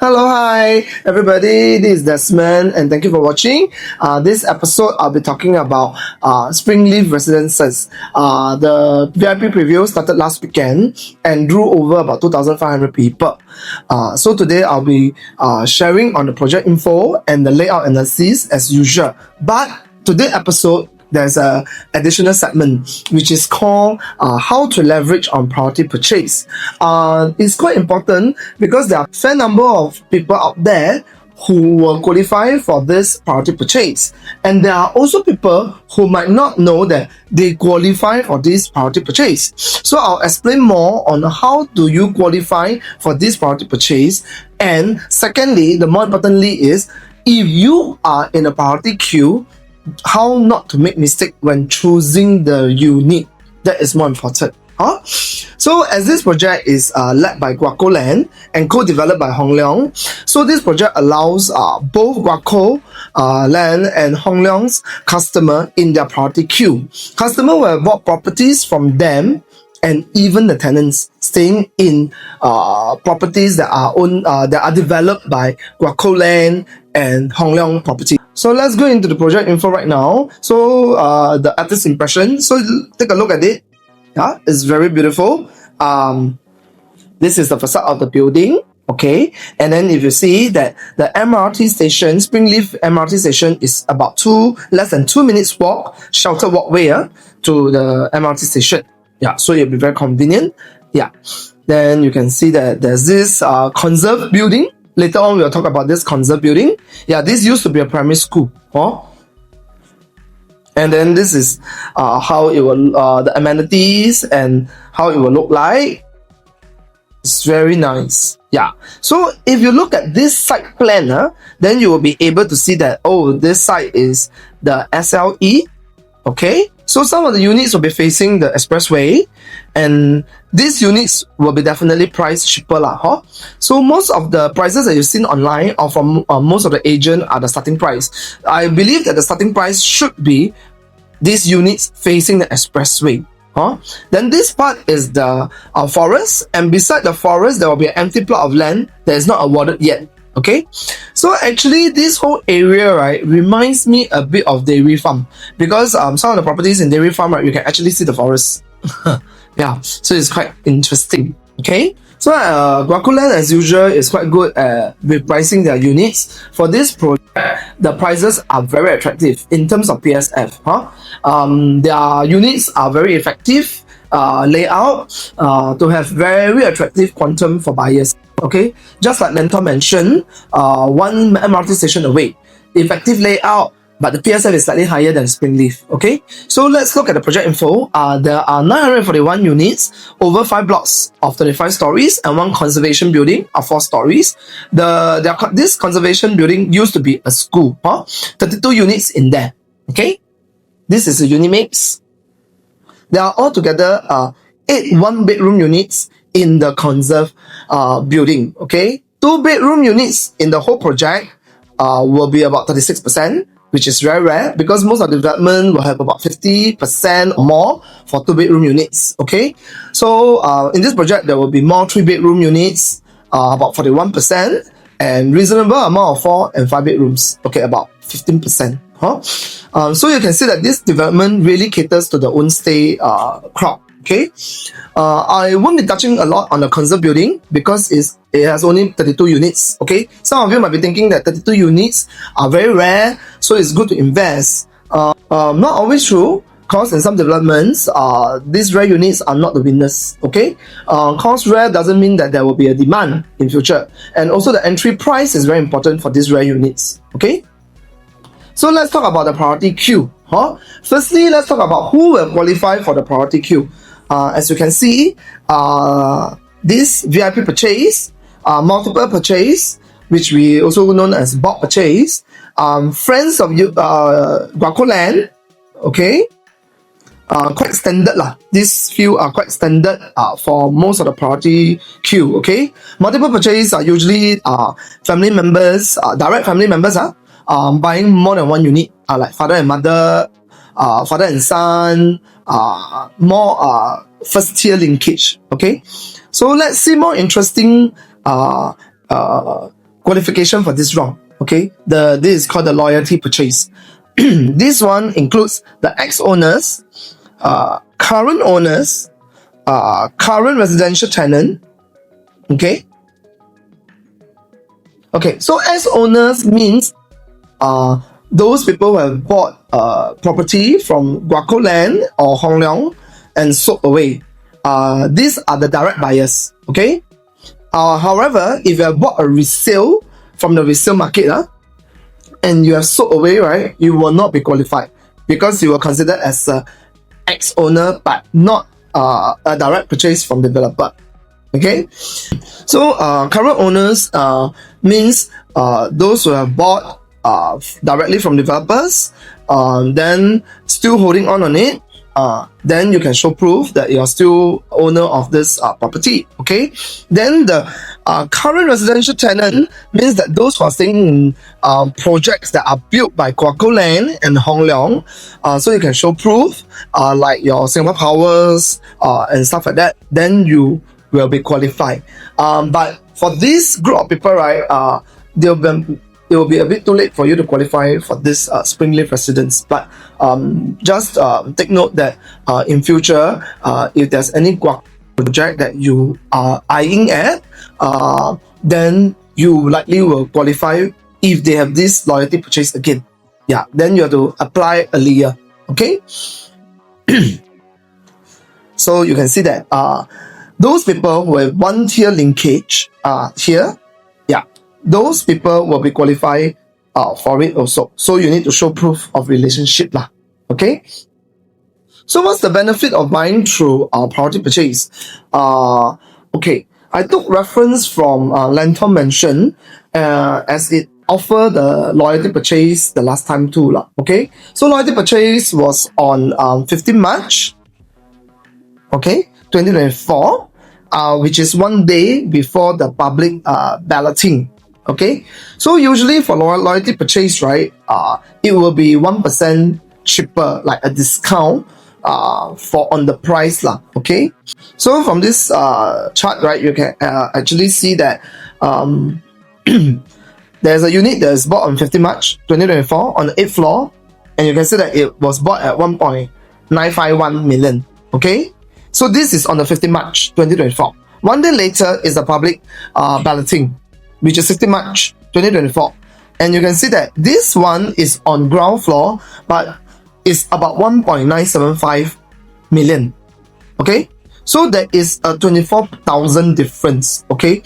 Hello, hi, everybody. This is Desmond, and thank you for watching. This episode, I'll be talking about Springleaf Residences. The VIP preview started last weekend and drew over about 2,500 people. So today, I'll be sharing on the project info and the layout analysis as usual. But today's episode, there's an additional segment which is called how to leverage on priority purchase. It's quite important because there are a fair number of people out there who will qualify for this priority purchase, and there are also people who might not know that they qualify for this priority purchase. So I'll explain more on how do you qualify for this priority purchase, and secondly, the more importantly is if you are in a priority queue, how not to make mistake when choosing the unit. That is more important. So as this project is led by GuocoLand and co-developed by Hong Leong, so this project allows both GuocoLand and Hong Leong's customer in their priority queue. Customer will have bought properties from them, and even the tenants staying in properties that are developed by GuocoLand and Hong Leong property. So let's go into the project info right now. So the artist impression. So take a look at it. Yeah, it's very beautiful. This is the facade of the building. Okay, and then if you see that the MRT station, Springleaf MRT station, is about less than 2 minutes walk, sheltered walkway to the MRT station. Yeah, so it'll be very convenient. Yeah, then you can see that there's this conserved building. Later on, we'll talk about this conserved building. Yeah, this used to be a primary school. And then this is how it will, the amenities and how it will look like. It's very nice. Yeah. So if you look at this site plan, then you will be able to see that, oh, this site is the SLE. Okay. So some of the units will be facing the expressway, and these units will be definitely priced cheaper. So most of the prices that you've seen online or from most of the agent are the starting price. I believe that the starting price should be these units facing the expressway. Then this part is the forest, and beside the forest there will be an empty plot of land that is not awarded yet. Okay, so actually this whole area, right, reminds me a bit of dairy farm, because some of the properties in dairy farm, right, you can actually see the forest. Yeah, so it's quite interesting. Okay, so GuocoLand as usual is quite good with pricing their units. For this project, the prices are very attractive in terms of PSF. Their units are very effective layout to have very attractive quantum for buyers. Okay, just like Mentor mentioned, one MRT station away, effective layout, but the PSF is slightly higher than Springleaf. Okay, so let's look at the project info. There are 941 units over 5 blocks of 35 stories and one conservation building of 4 stories. This conservation building used to be a school. 32 units in there. Okay, this is a unit mix. There are altogether 8 one-bedroom units in the conserved building. Okay, 2-bedroom units in the whole project will be about 36%, which is very rare because most of the development will have about 50% or more for 2-bedroom units. Okay, so in this project there will be more 3-bedroom units, about 41%, and reasonable amount of 4 and 5 bedrooms. Okay, about 15%. So you can see that this development really caters to the own stay crowd. Okay, I won't be touching a lot on the conserved building because it has only 32 units. Okay, some of you might be thinking that 32 units are very rare, so it's good to invest. Not always true, because in some developments, these rare units are not the winners. Okay, cause rare doesn't mean that there will be a demand in future, and also the entry price is very important for these rare units. Okay, so let's talk about the priority queue. Firstly, let's talk about who will qualify for the priority queue. As you can see, this VIP purchase, multiple purchase, which we also known as bulk purchase, friends of GuocoLand, okay, quite standard lah. These few are quite standard for most of the priority queue. Okay, multiple purchase are usually family members, direct family members buying more than one unit, like father and mother, father and son, more first tier linkage. Okay, so let's see more interesting qualification for this wrong. Okay, this is called the loyalty purchase. This one includes the ex-owners, current owners, current residential tenant. Okay. Okay, so as owners means those people who have bought property from GuocoLand or Hong Leong and sold away. These are the direct buyers. Okay. However, if you have bought a resale from the resale market, and you have sold away, right, you will not be qualified because you are considered as a ex-owner but not a direct purchase from developer. Okay, so current owners means those who have bought directly from developers, then still holding on it. Then you can show proof that you're still owner of this property. Okay, then the current residential tenant means that those who are staying in projects that are built by GuocoLand and Hong Leong, so you can show proof like your Singapore Powers and stuff like that, then you will be qualified. But for this group of people, right, it will be a bit too late for you to qualify for this Springleaf Residence. But just take note that in future, if there's any project that you are eyeing at, then you likely will qualify if they have this loyalty purchase again. Yeah, then you have to apply earlier. Okay. So you can see that those people who have one tier linkage here, yeah, those people will be qualified for it also. So you need to show proof of relationship lah. Okay. So what's the benefit of buying through priority purchase? Okay, I took reference from Lantom mention as it offered the loyalty purchase the last time too lah. Okay, so loyalty purchase was on 15 March. Okay, 2024. Which is one day before the public balloting. Okay, so usually for loyalty purchase, right, it will be 1% cheaper, like a discount for on the price lah. Okay, so from this chart, right, you can actually see that there's a unit that is bought on 15 March 2024 on the 8th floor, and you can see that it was bought at 1.951 million. Okay, so this is on the 15 March 2024. One day later is the public balloting, which is 15 March 2024. And you can see that this one is on ground floor, but it's about 1.975 million. Okay, so there is a 24,000 difference. Okay,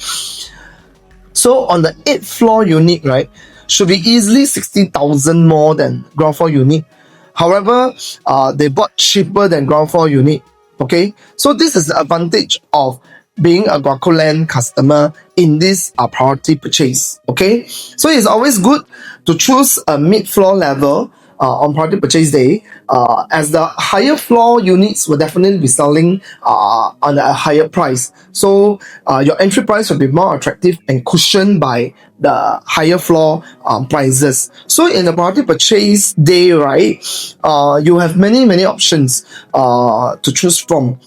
so on the 8th floor unit, right, should be easily 60,000 more than ground floor unit. However, they bought cheaper than ground floor unit. Okay, so this is the advantage of being a GuocoLand customer in this priority purchase. Okay, so it's always good to choose a mid-floor level on priority purchase day, as the higher floor units will definitely be selling on a higher price. So your entry price will be more attractive and cushioned by the higher floor prices. So in the priority purchase day, right, you have many options to choose from.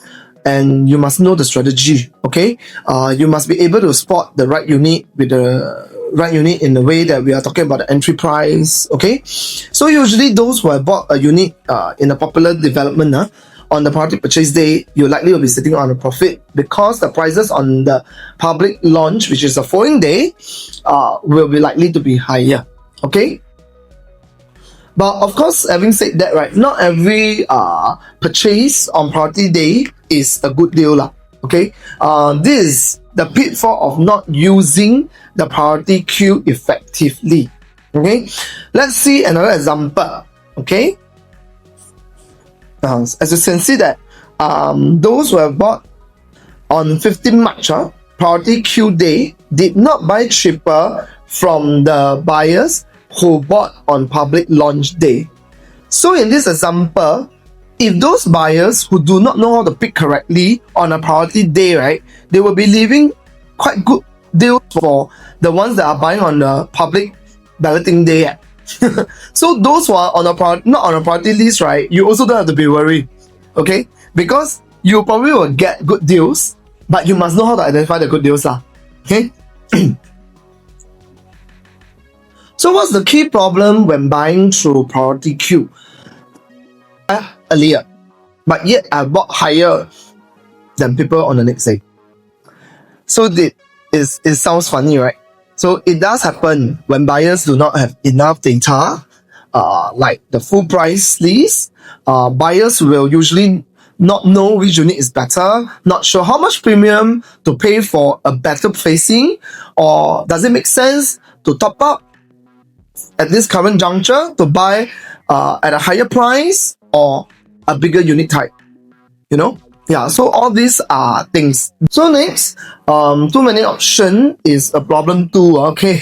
And you must know the strategy. Okay, you must be able to spot the right unit with the right unit in the way that we are talking about the entry price. Okay, so usually those who have bought a unit in a popular development on the priority purchase day, you likely will be sitting on a profit because the prices on the public launch, which is the following day, will be likely to be higher. Okay. But of course, having said that, right, not every purchase on priority day is a good deal lah. Okay, this is the pitfall of not using the priority queue effectively. Okay, let's see another example. Okay, as you can see that those who have bought on 15 March priority queue day did not buy cheaper from the buyers who bought on public launch day. So in this example, if those buyers who do not know how to pick correctly on a priority day, right, they will be leaving quite good deals for the ones that are buying on the public balloting day. So those who are on not on a priority list, right, you also don't have to be worried. Okay, because you probably will get good deals, but you must know how to identify the good deals lah. Okay. So what's the key problem when buying through priority queue? Earlier, but yet I bought higher than people on the next day. So it sounds funny, right? So it does happen when buyers do not have enough data, like the full price list. Buyers will usually not know which unit is better, not sure how much premium to pay for a better facing, or does it make sense to top up at this current juncture to buy at a higher price or a bigger unit type, Yeah, so all these are things. So next, too many option is a problem too, okay?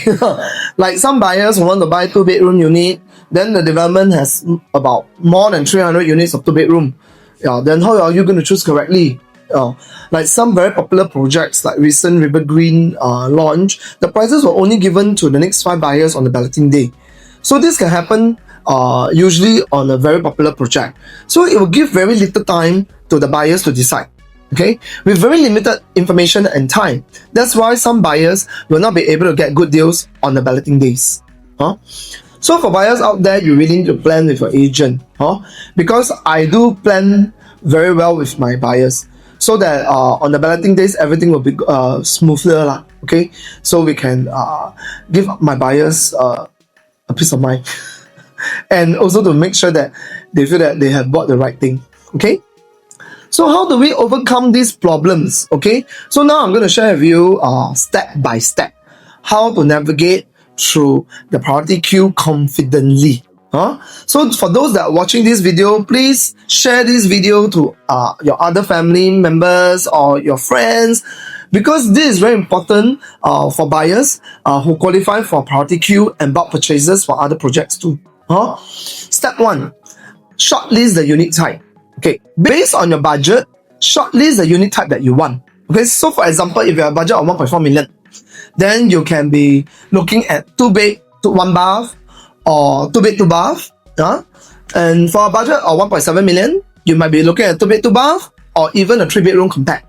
Like some buyers want to buy 2-bedroom unit, then the development has about more than 300 units of 2-bedroom. Yeah, then how are you going to choose correctly? Like some very popular projects like recent River Green launch, the prices were only given to the next 5 buyers on the balloting day. So this can happen usually on a very popular project. So it will give very little time to the buyers to decide. Okay, with very limited information and time. That's why some buyers will not be able to get good deals on the balloting days. So for buyers out there, you really need to plan with your agent. Because I do plan very well with my buyers, so that on the balloting days everything will be smoother. Okay, so we can give my buyers a peace of mind. And also to make sure that they feel that they have bought the right thing. Okay, so how do we overcome these problems? Okay, so now I'm going to share with you step by step how to navigate through the priority queue confidently. So for those that are watching this video, please share this video to your other family members or your friends, because this is very important for buyers who qualify for priority queue and bulk purchases for other projects too. Step 1, shortlist the unit type. Okay, based on your budget, shortlist the unit type that you want. Okay, so for example, if you have a budget of 1.4 million, then you can be looking at 2-bed to 1 bath or 2-bed 2 bath. And for a budget of 1.7 million, you might be looking at 2-bed 2 bath or even a 3-bedroom compact.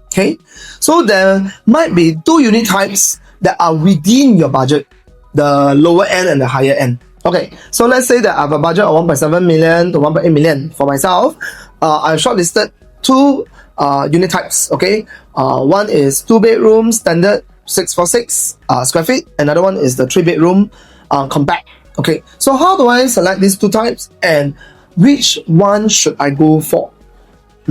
Okay, so there might be 2 unit types that are within your budget, the lower end and the higher end. Okay, so let's say that I have a budget of 1.7 million to 1.8 million for myself. I've shortlisted 2 unit types. Okay, one is 2-bedroom standard 646 square feet. Another one is the 3-bedroom compact. Okay, so how do I select these 2 types and which one should I go for?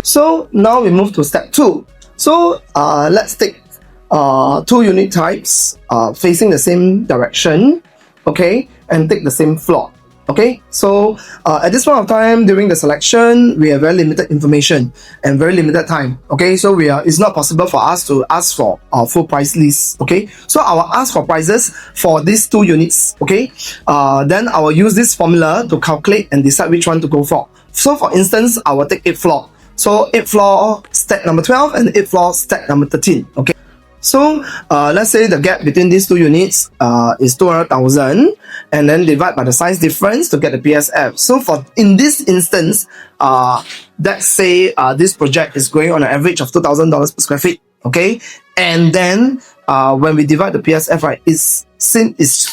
So now we move to step 2. So let's take 2 unit types facing the same direction, okay, and take the same floor. Okay, so at this point of time during the selection, we have very limited information and very limited time. Okay, so it's not possible for us to ask for our full price list. Okay, so I will ask for prices for these 2 units. Okay, then I will use this formula to calculate and decide which one to go for. So for instance, I will take 8th floor. So 8th floor stack number 12 and 8th floor stack number 13. Okay, so let's say the gap between these 2 units is 200,000, and then divide by the size difference to get the PSF. So in this instance, let's say this project is going on an average of $2,000 per square feet. Okay, and then when we divide the PSF, right, it's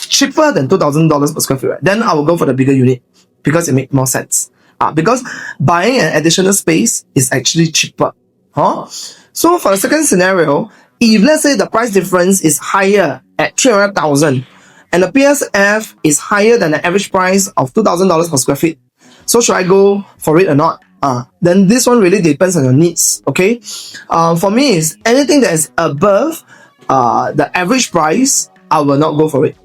cheaper than $2,000 per square feet. Right? Then I will go for the bigger unit because it makes more sense. Because buying an additional space is actually cheaper. So for the second scenario, if let's say the price difference is higher at 300,000 and the PSF is higher than the average price of $2,000 per square feet, so should I go for it or not? Then this one really depends on your needs. Okay, for me, is anything that is above the average price, I will not go for it.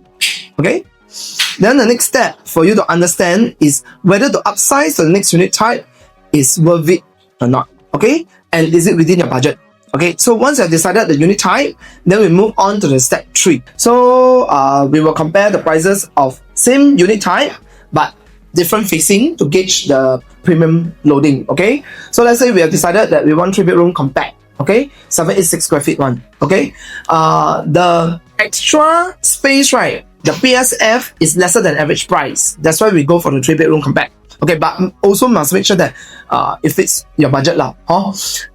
Okay. Then the next step for you to understand is whether to upsize to the next unit type is worth it or not. Okay, and is it within your budget? Okay, so once you have decided the unit type, then we move on to the step 3. So we will compare the prices of same unit type but different facing to gauge the premium loading. Okay, so let's say we have decided that we want 3-bedroom compact. Okay, 786 square feet one. Okay, the extra space, right, the PSF is lesser than average price. That's why we go for the 3-bedroom compact. Okay, but also must make sure that it fits your budget lah.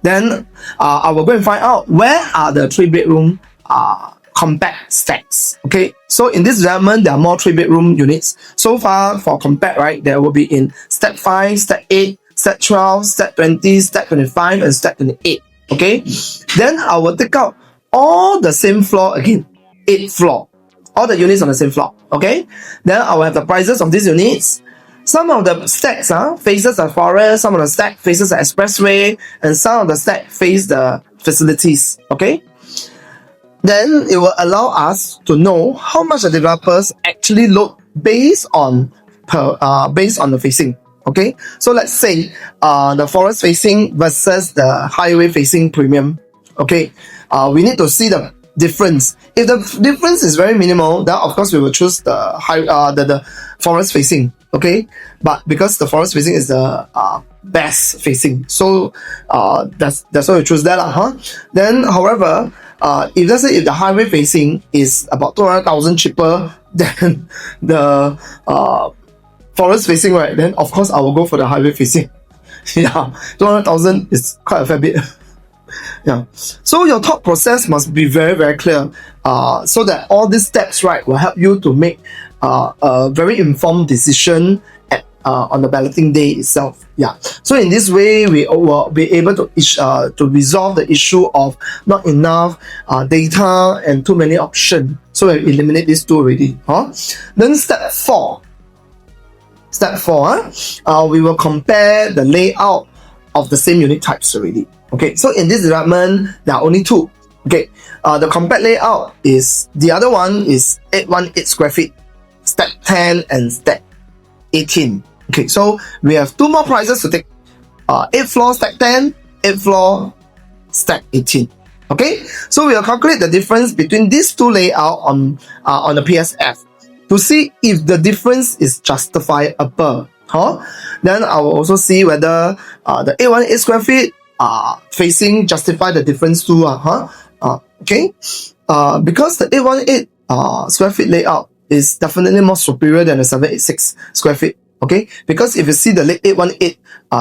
Then I will go and find out where are the 3-bedroom compact stacks. Okay, so in this development, there are more 3-bedroom units. So far for compact, right, there will be in step 5, step 8, step 12, step 20, step 25, and step 28. Okay, then I will take out all the same floor again, 8 floor, all the units on the same floor. Okay, then I will have the prices of these units. Some of the stacks faces the forest, some of the stack faces the expressway, and some of the stack face the facilities. Okay, then it will allow us to know how much the developers actually load based on the facing. Okay, so let's say the forest facing versus the highway facing premium. Okay, we need to see the difference. If the difference is very minimal, then of course we will choose the forest facing. Okay, but because the forest facing is the best facing, so that's why we choose that Then, however, if let's say if the highway facing is about 200,000 cheaper than the forest facing, right, then of course I will go for the highway facing. Yeah, 200,000 is quite a fair bit. Yeah, so your thought process must be very, very clear, so that all these steps, right, will help you to make a very informed decision on the balloting day itself. Yeah, so in this way, we will be able to resolve the issue of not enough data and too many options. So we eliminate these two already. Then step 4. We will compare the layout of the same unit types already. Okay, so in this development, there are only 2. Okay, the compact layout is, the other one is 818 square feet, step 10 and step 18. Okay, so we have 2 more prices to take. 8 floor stack 10, 8 floor stack 18. Okay, so we will calculate the difference between these 2 layout on the PSF to see if the difference is justifiable. Then I will also see whether the 818 square feet facing justify the difference too. Okay, because the 818 square feet layout is definitely more superior than the 786 square feet. Okay, because if you see the 818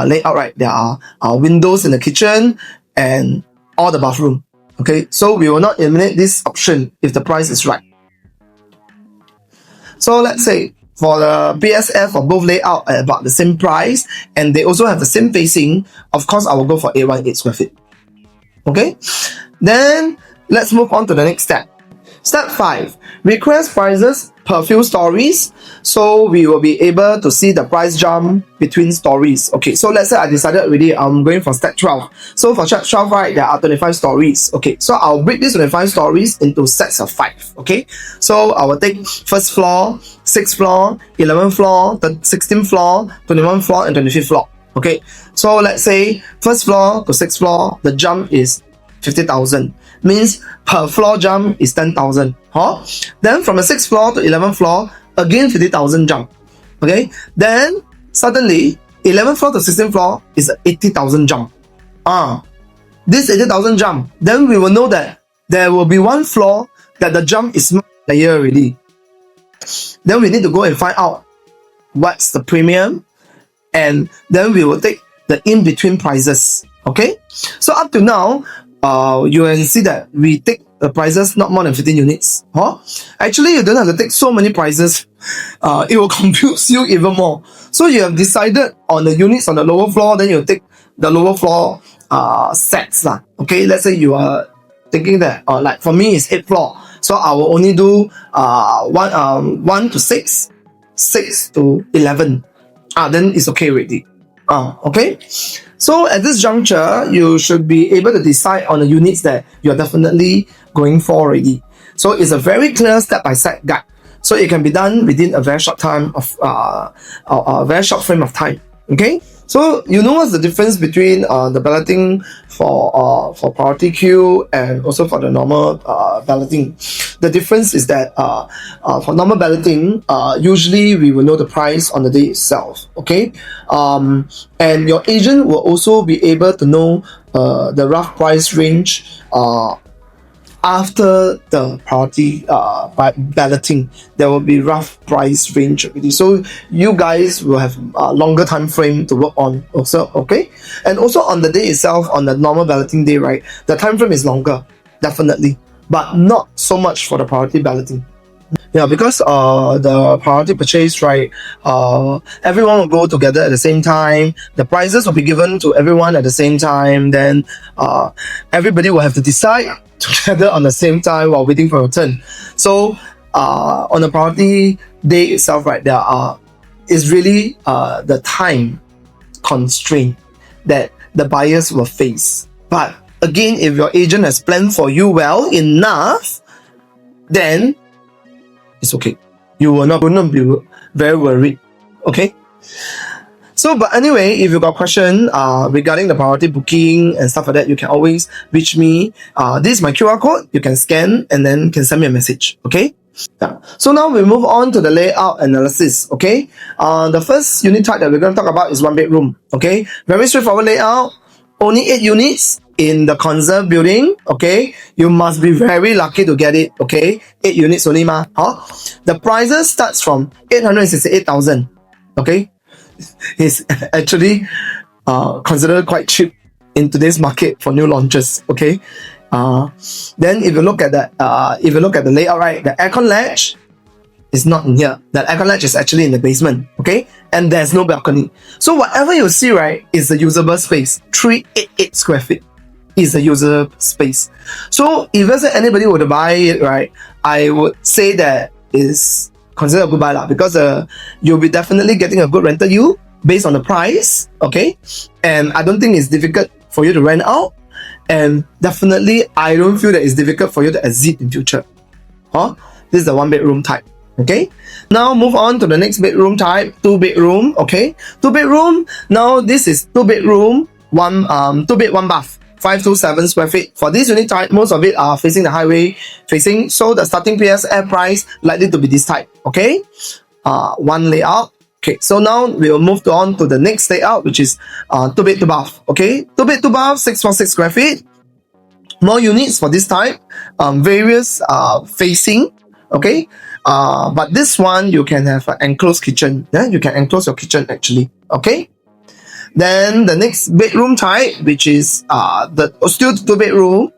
layout, right, there are windows in the kitchen and all the bathroom. Okay, so we will not eliminate this option if the price is right. So let's say for the PSF for both layout at about the same price, and they also have the same facing, of course I will go for 818 square feet. Okay, then let's move on to the next step. Step 5, request prices per few stories, so we will be able to see the price jump between stories. Okay, so let's say I decided already I'm going for step 12. So for step 12, right, there are 25 stories. Okay, so I'll break these 25 stories into sets of 5. Okay, so I will take first floor, 6th floor, 11th floor, the 16th floor, 21st floor, and 25th floor. Okay, so let's say first floor to 6th floor, the jump is 50,000. Means per floor jump is 10,000. Then from the 6th floor to 11th floor, again 50,000 jump. Okay, then suddenly 11th floor to 16th floor is 80,000 jump. This 80,000 jump, then we will know that there will be one floor that the jump is higher already. Then we need to go and find out what's the premium, and then we will take the in-between prices. Okay, so up to now, you can see that we take the prices not more than 15 units. Actually, you don't have to take so many prices. It will confuse you even more. So you have decided on the units on the lower floor, then you take the lower floor sets. Okay, let's say you are thinking that, like for me, it's 8th floor. So I will only do 1 to 6, 6 to 11. Then it's okay already. Okay. So at this juncture, you should be able to decide on the units that you're definitely going for already. So it's a very clear step-by-step guide. So it can be done within a very short time of a very short frame of time. Okay. So you know what's the difference between the balloting for priority queue and also for the normal balloting. The difference is that for normal balloting, usually we will know the price on the day itself. Okay, and your agent will also be able to know the rough price range after the priority balloting. There will be rough price range already, so you guys will have a longer time frame to work on also. Okay, and also on the day itself, on the normal balloting day, right, the time frame is longer, definitely. but not so much for the priority balloting. Yeah, because the priority purchase, right, everyone will go together at the same time. The prizes will be given to everyone at the same time. Then everybody will have to decide together on the same time while waiting for your turn. So on the priority day itself, right, there is really the time constraint that the buyers will face. But again, if your agent has planned for you well enough, then it's okay. You will not be very worried. Okay. So, but anyway, if you got question regarding the priority booking and stuff like that, you can always reach me. This is my QR code. You can scan and then can send me a message. Okay. Yeah. So now we move on to the layout analysis. Okay. The first unit type that we're going to talk about is one bedroom. Okay. Very straightforward layout. Only 8 units in the conserved building. Okay. You must be very lucky to get it. Okay. 8 units only ma. Huh? The prices starts from 868,000. Okay. It's actually considered quite cheap in today's market for new launches. Okay. Then if you look at the layout, right, the aircon latch is not in here. The aircon latch is actually in the basement. Okay, and there's no balcony. So whatever you see, right, is the usable space. 388 square feet is the user space. So if let's say anybody were to buy it, right, I would say that is considered a good buy lah, because you'll be definitely getting a good rental yield based on the price. Okay, and I don't think it's difficult for you to rent out. And definitely, I don't feel that it's difficult for you to exit in future. This is the 1 bedroom type. Okay. Now move on to the next bedroom type, 2 bedroom. Okay. 2 bedroom. Now this is 2 bedroom, 2 bed, 1 bath, 527 square feet. For this unit type, most of it are facing the highway facing. So the starting PSF price likely to be this type. Okay. One layout. Okay, so now we'll move on to the next layout, which is 2 bed 2 bath. Okay, 2 bed 2 bath, 646 square feet. More units for this type, various facing. Okay, but this one you can have an enclosed kitchen. Yeah, you can enclose your kitchen actually. Okay. Then the next bedroom type, which is still 2 bedroom.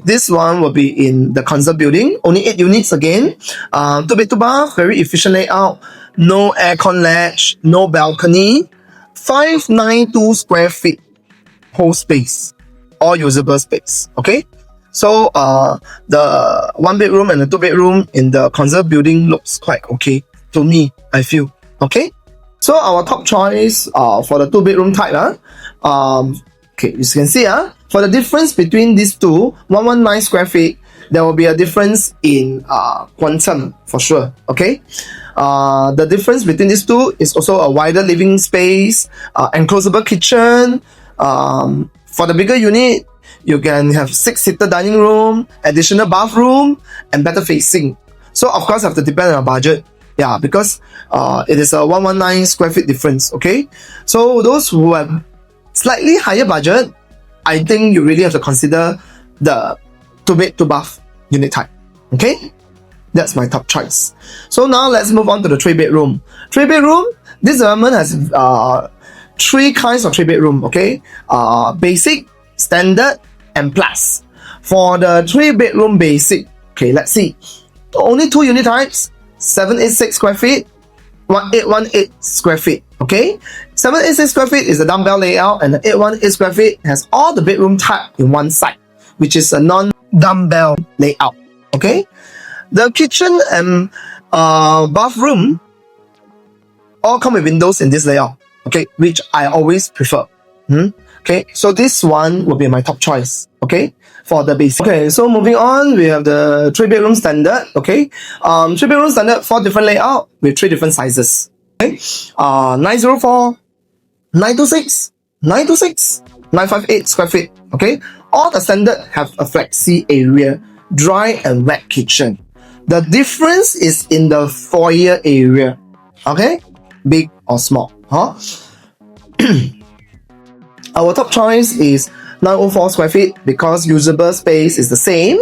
This one will be in the conserved building. Only 8 units again. 2 bed 2 bath, very efficient layout. No aircon latch, no balcony, 592 square feet whole space, all usable space. Okay, so the 1 bedroom and the 2 bedroom in the conserved building looks quite okay to me, I feel. Okay, so our top choice for the 2 bedroom type, okay, you can see for the difference between these two, 119 square feet, there will be a difference in quantum for sure. Okay, the difference between these two is also a wider living space, enclosable kitchen. For the bigger unit, you can have 6-seater dining room, additional bathroom, and better facing. So of course, have to depend on your budget. Yeah, because it is a 119 square feet difference. Okay, so those who have slightly higher budget, I think you really have to consider the 2 bed 2 bath unit type. Okay, that's my top choice. So now let's move on to the 3 bedroom. 3 bedroom, this development has 3 kinds of 3 bedroom. Okay, basic, standard, and plus. For the 3 bedroom basic, okay, let's see. Only 2 unit types, 786 square feet, 1818 square feet. Okay, 786 square feet is the dumbbell layout, and the 818 square feet has all the bedroom type in one side, which is a non-dumbbell layout. Okay, the kitchen and bathroom all come with windows in this layout. Okay, which I always prefer. Okay, so this one will be my top choice. Okay, for the basic. Okay, so moving on, we have the 3 bedroom standard. Okay, 3 bedroom standard, 4 different layout with 3 different sizes. Okay, 904, 926, 926, 958 square feet. Okay, all the standard have a flexi area, dry and wet kitchen. The difference is in the foyer area. Okay, big or small. Our top choice is 904 square feet because usable space is the same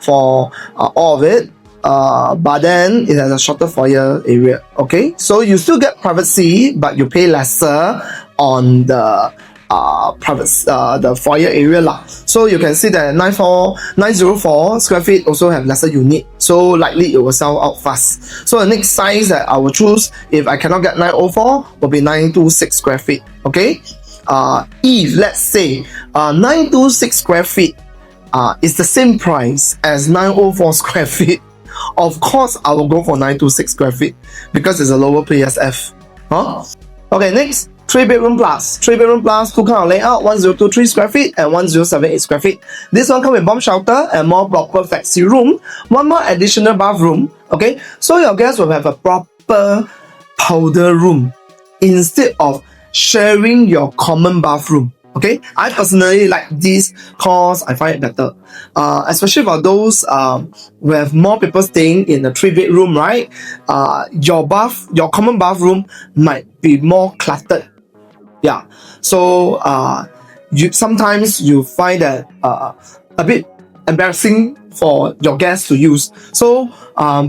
for all of it. But then it has a shorter foyer area. Okay, so you still get privacy, but you pay lesser on the the foyer area lah. So you can see that 904 square feet also have lesser unit, so likely it will sell out fast. So the next size that I will choose if I cannot get 904 will be 926 square feet. Okay, if let's say 926 square feet is the same price as 904 square feet, of course I will go for 926 square feet because it's a lower PSF. Okay, next, 3-bedroom plus. 3-bedroom plus, two kind of layout, 1023 square feet and 1078 square feet. This one comes with bomb shelter and more proper flexi room. One more additional bathroom. Okay, so your guests will have a proper powder room instead of sharing your common bathroom. Okay, I personally like this cause I find it better. Especially for those who have more people staying in a 3-bedroom, right? Your common bathroom might be more cluttered. Yeah, so sometimes you find that a bit embarrassing for your guests to use. So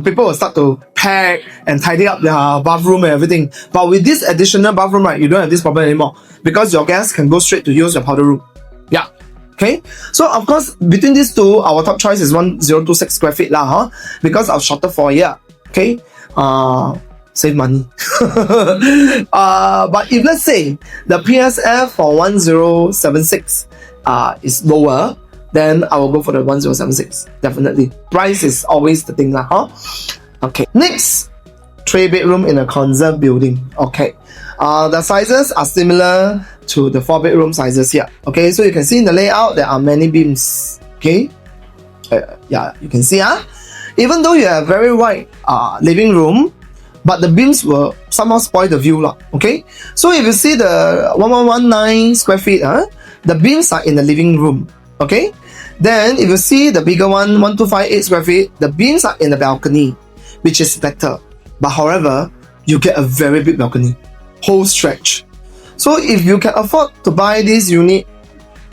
people will start to pack and tidy up their bathroom and everything. But with this additional bathroom, right, you don't have this problem anymore because your guests can go straight to use your powder room. Yeah. Okay. So of course, between these two, our top choice is 1026 square feet lah, because of shorter foyer. Okay. Save money. But if let's say the PSF for 1076 is lower, then I will go for the 1076. Definitely. Price is always the thing lah, Okay. Next, 3-bedroom in a conserved building. Okay. The sizes are similar to the 4-bedroom sizes here. Okay, so you can see in the layout there are many beams. Okay. Yeah, you can see even though you have very wide living room, but the beams will somehow spoil the view lah. Okay. So if you see the 1119 square feet, the beams are in the living room. Okay. Then if you see the bigger one, 1258 square feet, the beams are in the balcony, which is better. But however, you get a very big balcony, whole stretch. So if you can afford to buy this unit,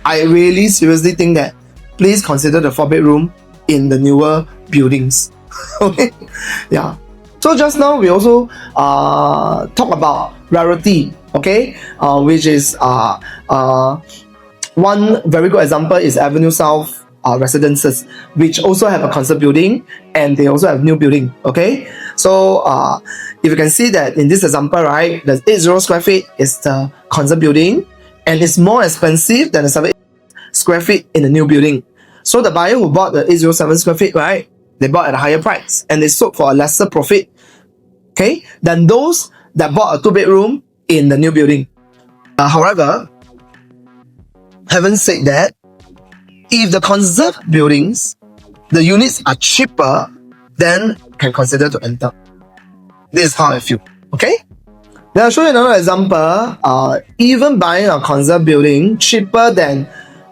I really seriously think that please consider the 4-bedroom in the newer buildings. Okay, yeah. So just now we also talk about rarity, okay, which is one very good example is Avenue South Residences, which also have a conserved building and they also have new building. Okay, so if you can see that in this example, right, the 80 square feet is the conserved building and it's more expensive than the 7 square feet in the new building. So the buyer who bought the 807 square feet, right, they bought at a higher price and they sold for a lesser profit, okay, than those that bought a 2-bedroom in the new building. However, having said that, if the conserved buildings, the units are cheaper, then can consider to enter. This is how I feel. Okay? Then I'll show you another example. Even buying a conserved building cheaper than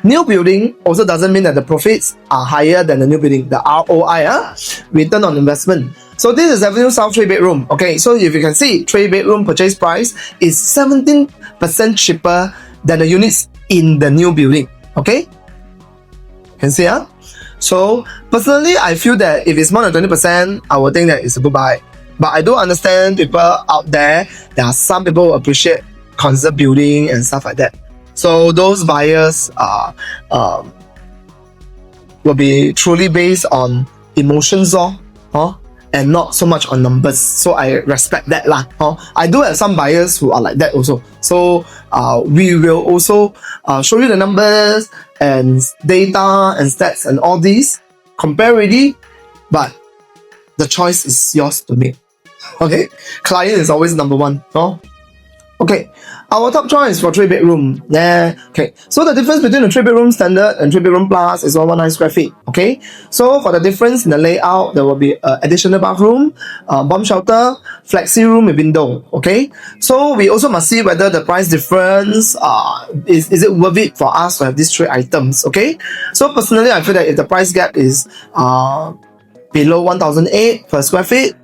new building also doesn't mean that the profits are higher than the new building. The ROI, return on investment. So this is Avenue South 3-bedroom. Okay, so if you can see, 3-bedroom purchase price is 17% cheaper than the units in the new building. Okay, can see So personally, I feel that if it's more than 20%, I would think that it's a good buy. But I do understand people out there are some people who appreciate conserved building and stuff like that. So those buyers will be truly based on emotions and not so much on numbers. So I respect that lah. I do have some buyers who are like that also. So we will also show you the numbers and data and stats and all these. Compare already, but the choice is yours to make. Okay, client is always number one. Okay, our top choice for 3-bedroom. Okay, so the difference between the 3-bedroom standard and 3-bedroom plus is 119 square feet. Okay, so for the difference in the layout, there will be additional bathroom, bomb shelter, flexi room with window. Okay, so we also must see whether the price difference is it worth it for us to have these 3 items. Okay, so personally, I feel that if the price gap is below 1,008 per square feet,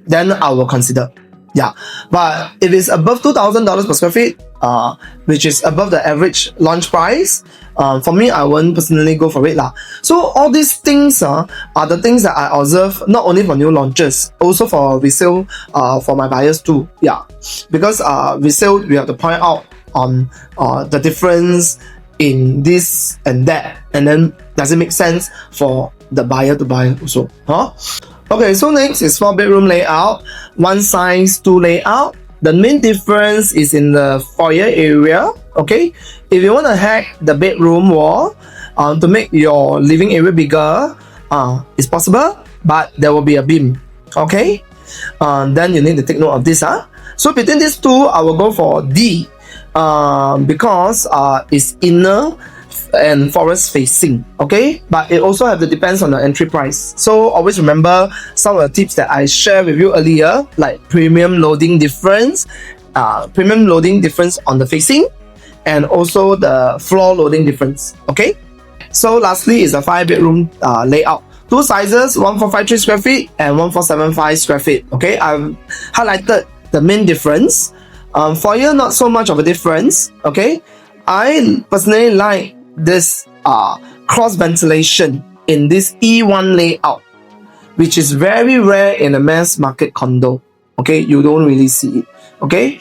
then I will consider. Yeah, but if it's above $2,000 per square feet, which is above the average launch price, for me, I won't personally go for it lah. So all these things are the things that I observe not only for new launches, also for resale, for my buyers too. Yeah, because resale, we have to point out on the difference in this and that, and then does it make sense for the buyer to buy also, huh? Okay, so next is 4-bedroom layout, one size 2 layout. The main difference is in the foyer area. Okay, if you want to hack the bedroom wall to make your living area bigger, it's possible, but there will be a beam. Okay, then you need to take note of this. So between these two, I will go for D, because it's inner and forest facing. Okay, but it also have to depends on the entry price. So always remember some of the tips that I shared with you earlier, like premium loading difference on the facing, and also the floor loading difference. Okay, so lastly is the 5-bedroom layout. Two sizes, 1453 square feet and 1475 square feet. Okay, I've highlighted the main difference. Foyer, not so much of a difference. Okay, I personally like this cross ventilation in this E1 layout, which is very rare in a mass market condo. Okay, you don't really see it. Okay,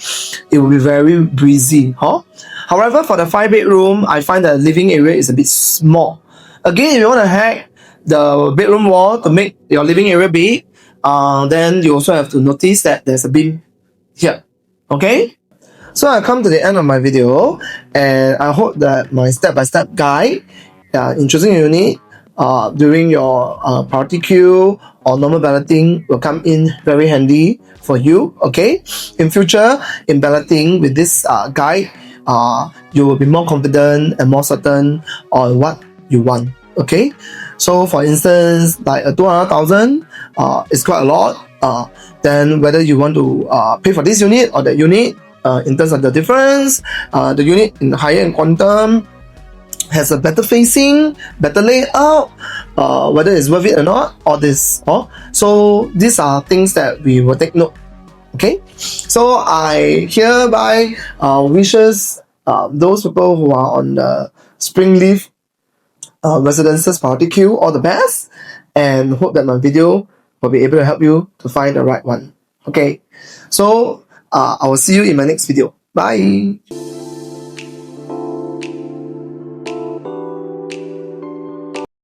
it will be very breezy, huh? However, for the 5-bedroom, I find the living area is a bit small. Again, if you want to hack the bedroom wall to make your living area big, then you also have to notice that there's a beam here. Okay, so I come to the end of my video, and I hope that my step-by-step guide in choosing a unit during your priority queue or normal balloting will come in very handy for you. Okay, in future, in balloting with this guide, you will be more confident and more certain on what you want. Okay, so for instance, like a 200,000 is quite a lot. Then whether you want to pay for this unit or that unit, in terms of the difference, the unit in higher end quantum has a better facing, better layout, whether it's worth it or not, all this. So these are things that we will take note. Okay, so I hereby wishes those people who are on the Springleaf Residences priority queue all the best, and hope that my video will be able to help you to find the right one. Okay, so I will see you in my next video. Bye.